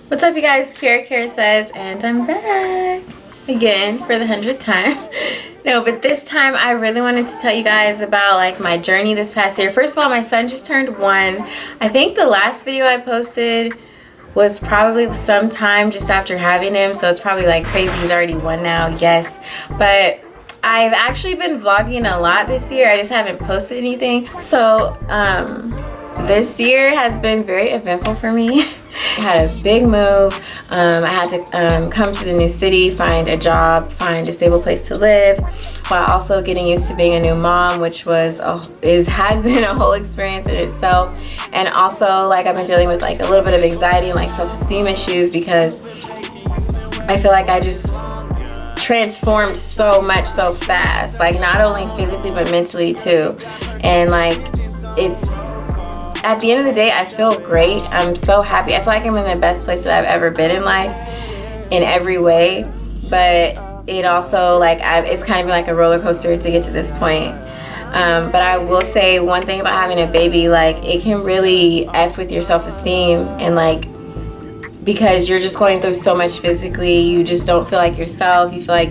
What's up, you guys? Kiarra says, and I'm back again for the 100th time. No, but this time I really wanted to tell you guys about like my journey this past year. First of all, my son just turned 1. I think the last video I posted was probably sometime just after having him, so it's probably like crazy. He's already 1 now, yes. But I've actually been vlogging a lot this year. I just haven't posted anything. So this year has been very eventful for me. I had a big move. I had to come to the new city, find a job, find a stable place to live, while also getting used to being a new mom, which has been a whole experience in itself. And also, like, I've been dealing with like a little bit of anxiety and like self-esteem issues because I feel like I just transformed so much so fast, like not only physically but mentally too. And like, it's at the end of the day, I feel great. I'm so happy. I feel like I'm in the best place that I've ever been in life in every way. But it also, like, it's kind of been like a roller coaster to get to this point. But I will say one thing about having a baby, like, it can really F with your self-esteem, and like, because you're just going through so much physically, you just don't feel like yourself. You feel like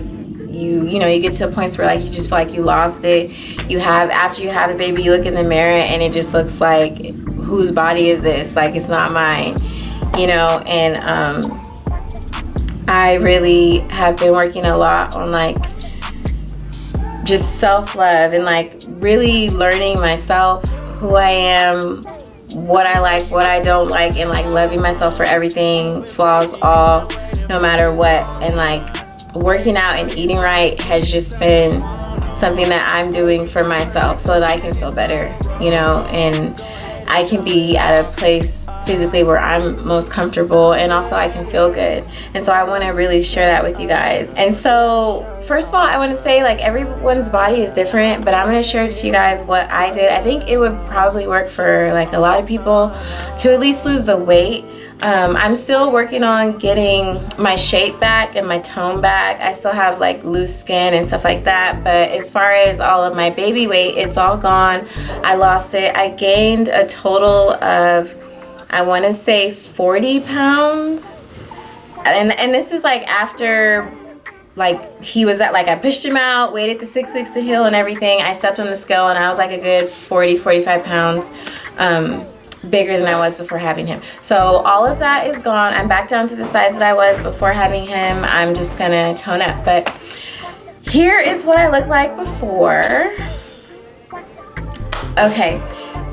you get to points where like you just feel like you lost it. After you have the baby, you look in the mirror and it just looks like, whose body is this? Like, it's not mine, and I really have been working a lot on like just self-love and like really learning myself, who I am, what I like, what I don't like, and like loving myself for everything, flaws all, no matter what. And like, working out and eating right has just been something that I'm doing for myself so that I can feel better, and I can be at a place physically where I'm most comfortable, and also I can feel good. And so I want to really share that with you guys. And so first of all, I want to say, like, everyone's body is different, but I'm going to share to you guys what I did. I think it would probably work for like a lot of people to at least lose the weight. I'm still working on getting my shape back and my tone back. I still have like loose skin and stuff like that, but as far as all of my baby weight, it's all gone. I lost it. I gained a total of, I want to say 40 pounds. And this is like after, like, he was at, like, I pushed him out, waited the 6 weeks to heal and everything. I stepped on the scale and I was like a good 45 pounds bigger than I was before having him. So all of that is gone. I'm back down to the size that I was before having him. I'm just gonna tone up. But here is what I look like before. Okay,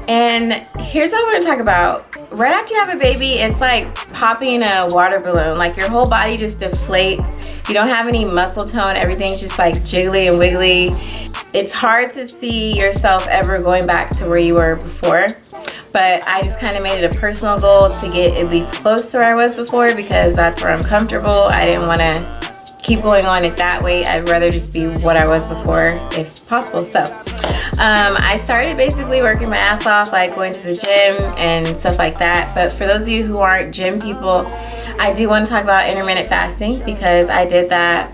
and here's what I want to talk about. Right after you have a baby, it's like popping a water balloon. Like, your whole body just deflates. You don't have any muscle tone. Everything's just like jiggly and wiggly. It's hard to see yourself ever going back to where you were before. But I just kind of made it a personal goal to get at least close to where I was before, because that's where I'm comfortable. I didn't want to keep going on at that weight. I'd rather just be what I was before if possible. So I started basically working my ass off, like going to the gym and stuff like that. But for those of you who aren't gym people, I do want to talk about intermittent fasting, because I did that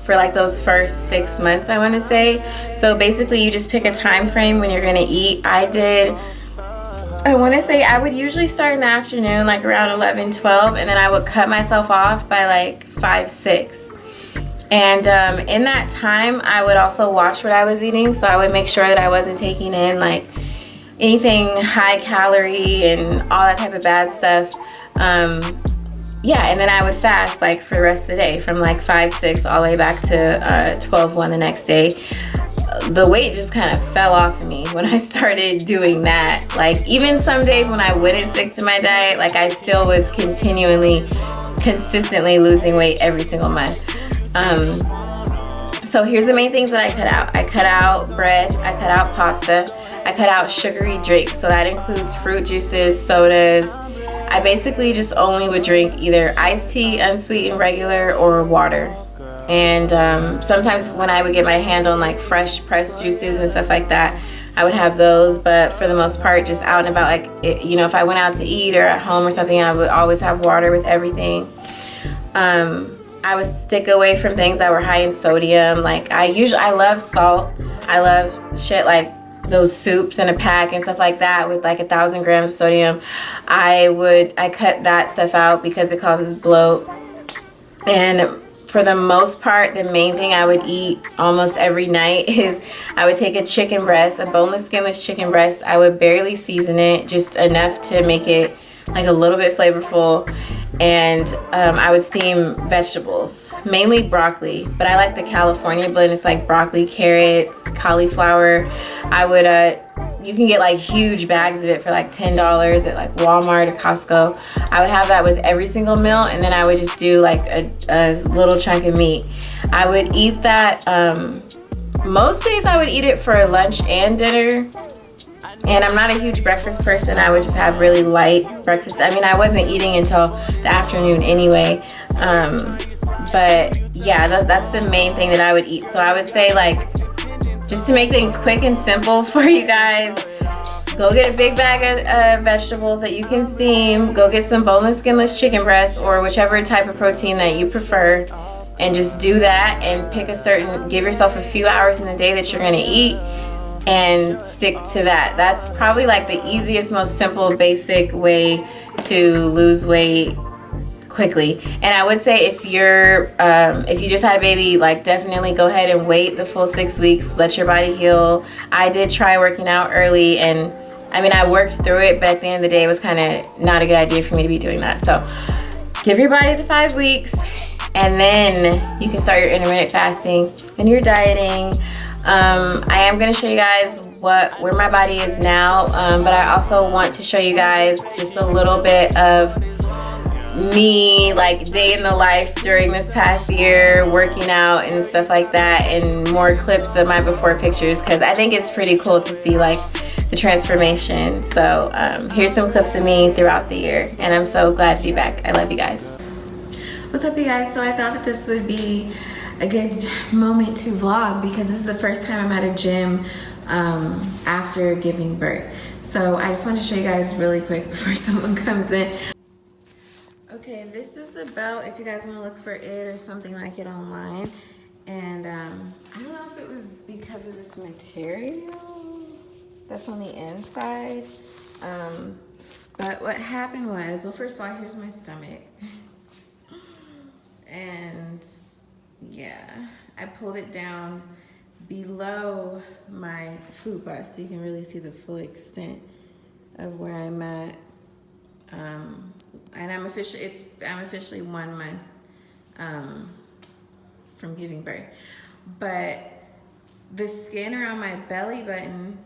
for like those first 6 months, I want to say. So basically you just pick a time frame when you're going to eat. I want to say I would usually start in the afternoon, like around 11, 12, and then I would cut myself off by like 5, 6. And in that time, I would also watch what I was eating. So I would make sure that I wasn't taking in like anything high calorie and all that type of bad stuff. Yeah, and then I would fast like for the rest of the day from like 5, 6 all the way back to 12, 1 the next day. The weight just kind of fell off of me when I started doing that. Like, even some days when I wouldn't stick to my diet, like, I still was consistently losing weight every single month. So here's the main things that I cut out. I cut out bread, I cut out pasta, I cut out sugary drinks. So that includes fruit juices, sodas. I basically just only would drink either iced tea, unsweetened, regular, or water. And sometimes when I would get my hand on like fresh pressed juices and stuff like that, I would have those. But for the most part, just out and about, like, if I went out to eat or at home or something, I would always have water with everything. I would stick away from things that were high in sodium. Like, I love salt. I love shit like those soups in a pack and stuff like that with like 1,000 grams of sodium, I cut that stuff out because it causes bloat. And for the most part, the main thing I would eat almost every night is I would take a chicken breast, a boneless, skinless chicken breast. I would barely season it, just enough to make it like a little bit flavorful. And I would steam vegetables, mainly broccoli, but I like the California blend. It's like broccoli, carrots, cauliflower. I would, you can get like huge bags of it for like $10 at like Walmart or Costco. I would have that with every single meal, and then I would just do like a little chunk of meat. I would eat that, most days I would eat it for lunch and dinner. And I'm not a huge breakfast person. I would just have really light breakfast. I mean, I wasn't eating until the afternoon anyway. But yeah, that's the main thing that I would eat. So I would say, like, just to make things quick and simple for you guys, go get a big bag of vegetables that you can steam. Go get some boneless, skinless chicken breasts or whichever type of protein that you prefer. And just do that and give yourself a few hours in the day that you're gonna eat and stick to that. That's probably like the easiest, most simple, basic way to lose weight quickly. And I would say if you just had a baby, like definitely go ahead and wait the full 6 weeks, let your body heal. I did try working out early, and I mean, I worked through it, but at the end of the day, it was kind of not a good idea for me to be doing that. So give your body the 5 weeks, and then you can start your intermittent fasting and your dieting. I am going to show you guys where my body is now, but I also want to show you guys just a little bit of me, like day in the life during this past year, working out and stuff like that, and more clips of my before pictures, because I think it's pretty cool to see like the transformation. So here's some clips of me throughout the year, and I'm so glad to be back. I love you guys. What's up, you guys? So I thought that this would be a good moment to vlog because this is the first time I'm at a gym after giving birth. So I just wanted to show you guys really quick before someone comes in. Okay, this is the belt if you guys want to look for it or something like it online. And I don't know if it was because of this material that's on the inside. But what happened was, well, first of all, here's my stomach. And yeah, I pulled it down below my fupa so you can really see the full extent of where I'm at. And I'm officially 1 month from giving birth. But the skin around my belly button,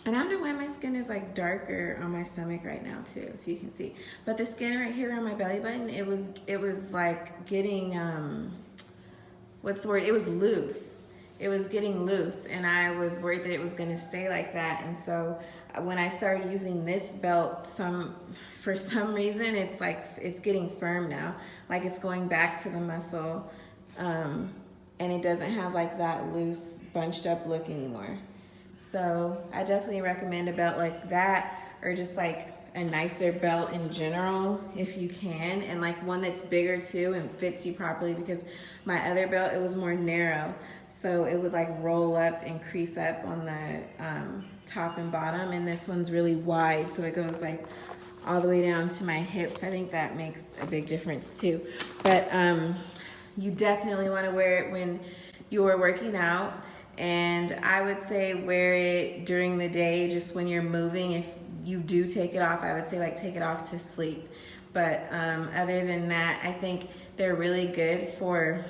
and I don't know why my skin is like darker on my stomach right now too, if you can see. But the skin right here around my belly button, it was like getting what's the word? It was loose. It was getting loose, and I was worried that it was going to stay like that. And so when I started using this belt, for some reason, it's like it's getting firm now, like it's going back to the muscle, and it doesn't have like that loose, bunched up look anymore. So I definitely recommend a belt like that, or just like a nicer belt in general if you can, and like one that's bigger too and fits you properly, because my other belt, it was more narrow, so it would like roll up and crease up on the top and bottom, and this one's really wide, so it goes like all the way down to my hips. I think that makes a big difference too. But you definitely want to wear it when you're working out, and I would say wear it during the day, just when you're moving. If you do take it off, I would say like take it off to sleep. But other than that, I think they're really good for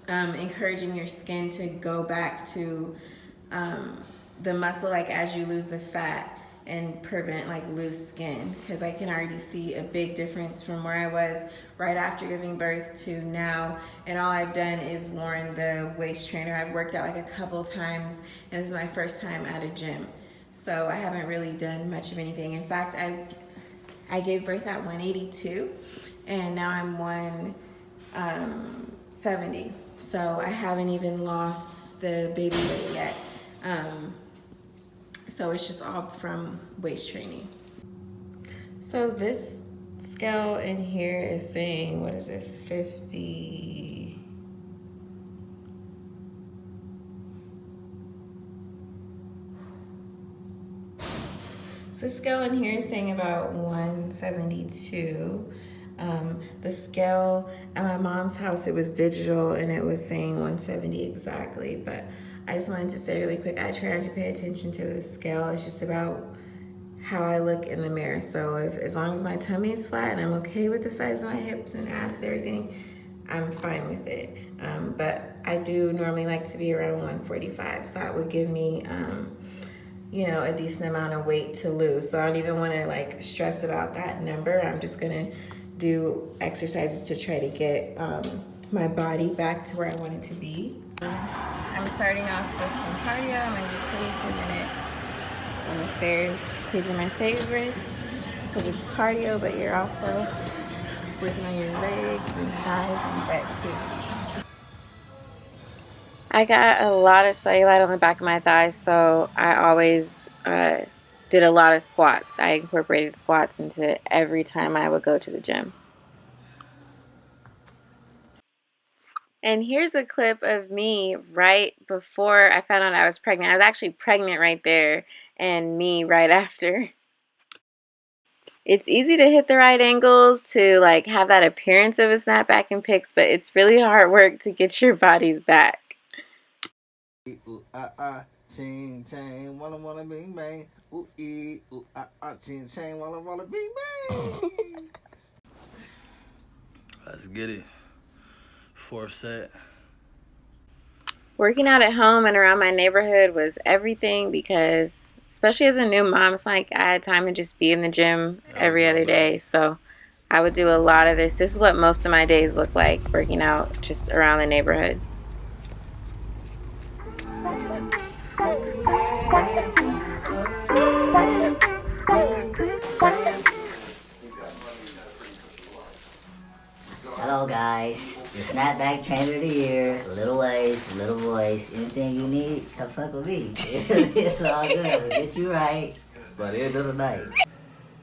encouraging your skin to go back to the muscle, like as you lose the fat, and prevent like loose skin, because I can already see a big difference from where I was right after giving birth to now. And all I've done is worn the waist trainer. I've worked out like a couple times, and this is my first time at a gym, so I haven't really done much of anything. In fact, I gave birth at 182, and now I'm 170, so I haven't even lost the baby weight yet. So it's just all from waist training. So this scale in here is saying, what is this, 50, So scale in here is saying about 172. The scale at my mom's house, it was digital and it was saying 170 exactly. But I just wanted to say really quick, I try not to pay attention to the scale. It's just about how I look in the mirror. So if, as long as my tummy is flat and I'm okay with the size of my hips and ass and everything, I'm fine with it. But I do normally like to be around 145. So that would give me, you know, a decent amount of weight to lose. So I don't even want to like stress about that number. I'm just gonna do exercises to try to get my body back to where I want it to be. I'm starting off with some cardio. I'm gonna do 22 minutes on the stairs. These are my favorites because it's cardio, but you're also working on your legs and thighs and butt too. I got a lot of cellulite on the back of my thighs, so I always did a lot of squats. I incorporated squats into every time I would go to the gym. And here's a clip of me right before I found out I was pregnant. I was actually pregnant right there, and me right after. It's easy to hit the right angles to like have that appearance of a snapback in pics, but it's really hard work to get your bodies back. Ching chang, walla bing bang. Ooh ee, ooh ching chang, walla bing bang. Let's get it. Fourth set. Working out at home and around my neighborhood was everything because, especially as a new mom, it's like I had time to just be in the gym every other day. So I would do a lot of this. This is what most of my days look like, working out just around the neighborhood. Hello guys, the snapback trainer of the year, little waist, little voice, anything you need, come fuck with me. It's all good, we'll get you right by the end of the night.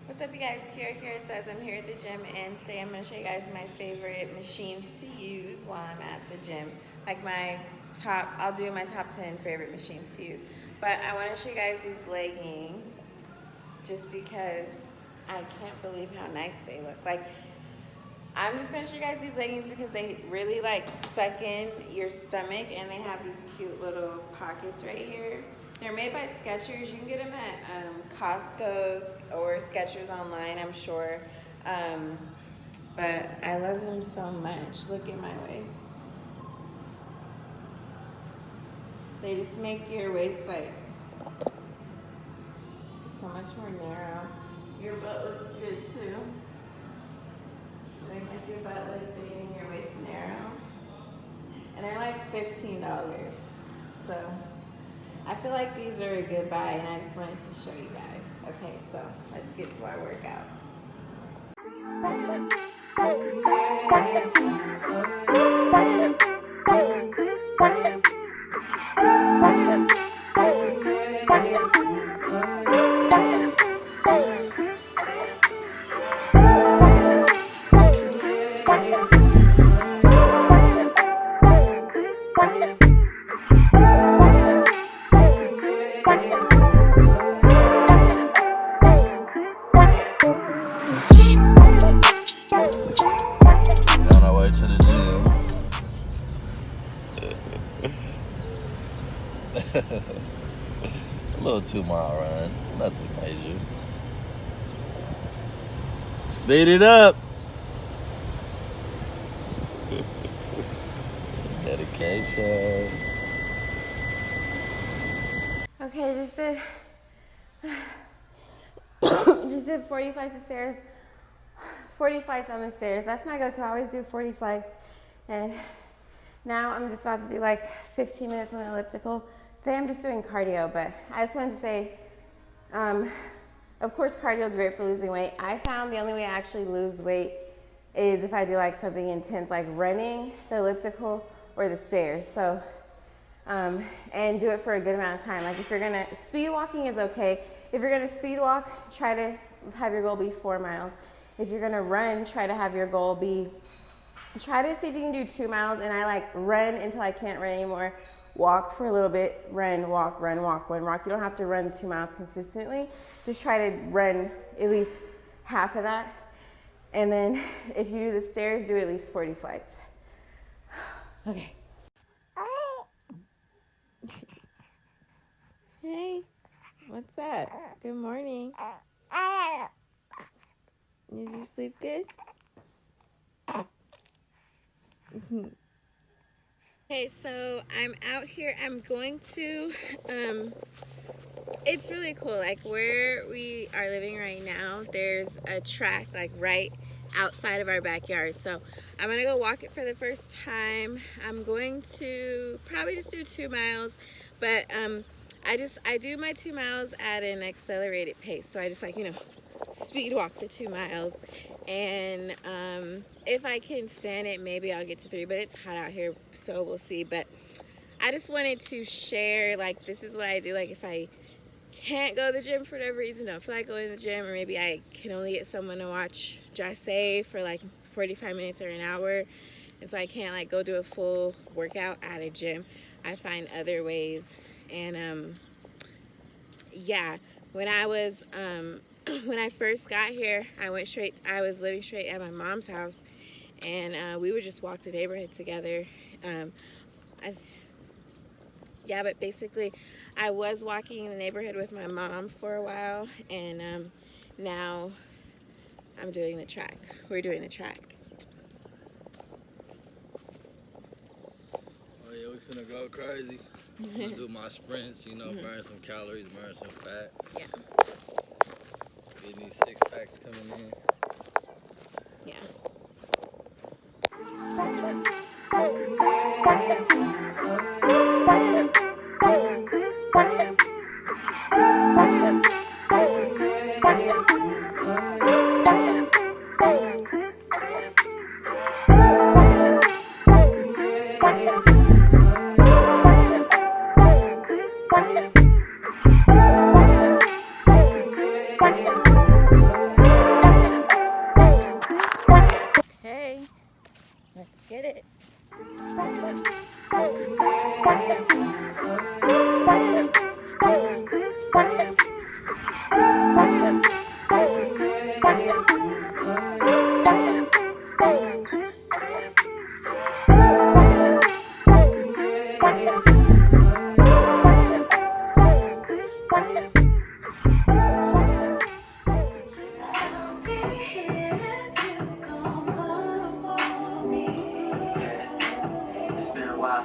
What's up you guys, Kiarra says I'm here at the gym, and today I'm going to show you guys my favorite machines to use while I'm at the gym. Like my top, I'll do my top 10 favorite machines to use. But I want to show you guys these leggings just because I can't believe how nice they look. Like, I'm just going to show you guys these leggings because they really like suck in your stomach, and they have these cute little pockets right here. They're made by Skechers. You can get them at Costco or Skechers online, I'm sure. But I love them so much. Look at my waist. They just make your waist like so much more narrow. Your butt looks good too. Make like your butt look big and your waist narrow. And they're like $15. So I feel like these are a good buy, and I just wanted to show you guys. Okay, so let's get to our workout. On our way to the gym. A little 2-mile run, nothing major. Speed it up. Dedication. Okay, just did 40 flights of stairs. 40 flights on the stairs. That's my go-to. I always do 40 flights. And now I'm just about to do like 15 minutes on the elliptical. Today I'm just doing cardio, but I just wanted to say, of course cardio is great for losing weight. I found the only way I actually lose weight is if I do like something intense, like running, the elliptical, or the stairs. So, and do it for a good amount of time. Like if you're gonna, speed walking is okay. If you're gonna speed walk, try to have your goal be 4 miles. If you're gonna run, try to have your goal be, try to see if you can do 2 miles, and I like run until I can't run anymore, walk for a little bit, run, walk, run, walk, run, walk. You don't have to run 2 miles consistently. Just try to run at least half of that. And then if you do the stairs, do at least 40 flights. Okay. Hey, what's that? Good morning. Did you sleep good? Okay, so I'm out here. I'm going to, it's really cool. Like where we are living right now, there's a track like right outside of our backyard. So I'm gonna go walk it for the first time. I'm going to probably just do 2 miles, but I do my 2 miles at an accelerated pace. So I just like, you know, speed walk the 2 miles. And if I can stand it, maybe I'll get to 3, but it's hot out here, so we'll see. But I just wanted to share, like, this is what I do. Like, if I can't go to the gym for whatever reason, don't feel like going to the gym, or maybe I can only get someone to watch xoxoxoxo for like 45 minutes or an hour, and so I can't like go do a full workout at a gym, I find other ways. And yeah, when I was when I first got here, I was living straight at my mom's house, and we would just walk the neighborhood together. Yeah, but basically I was walking in the neighborhood with my mom for a while, and now I'm doing the track. We're doing the track. Oh yeah, we finna go crazy. I'm gonna do my sprints, you know, burn some calories, burn some fat. Yeah. Getting these 6 packs coming in. Yeah. Okay, let's get it.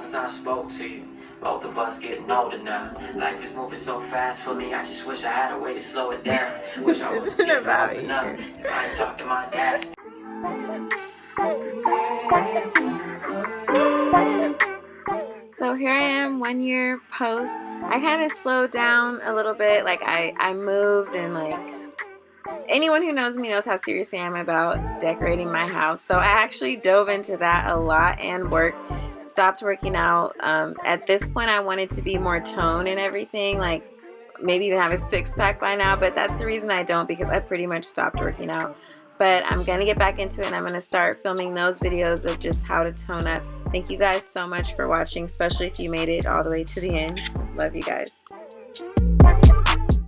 Since I spoke to you, both of us getting older now. Life is moving so fast for me. I just wish I had a way to slow it down. Wish I was Isn't it about cause I ain't talking to my dad. So here I am 1 year post. I kind of slowed down a little bit. Like I moved, and like anyone who knows me knows how serious I am about decorating my house. So I actually dove into that a lot and stopped working out. At this point I wanted to be more toned and everything, like maybe even have a 6-pack by now, but that's the reason I don't, because I pretty much stopped working out. But I'm gonna get back into it, and I'm gonna start filming those videos of just how to tone up. Thank you guys so much for watching, especially if you made it all the way to the end. Love you guys.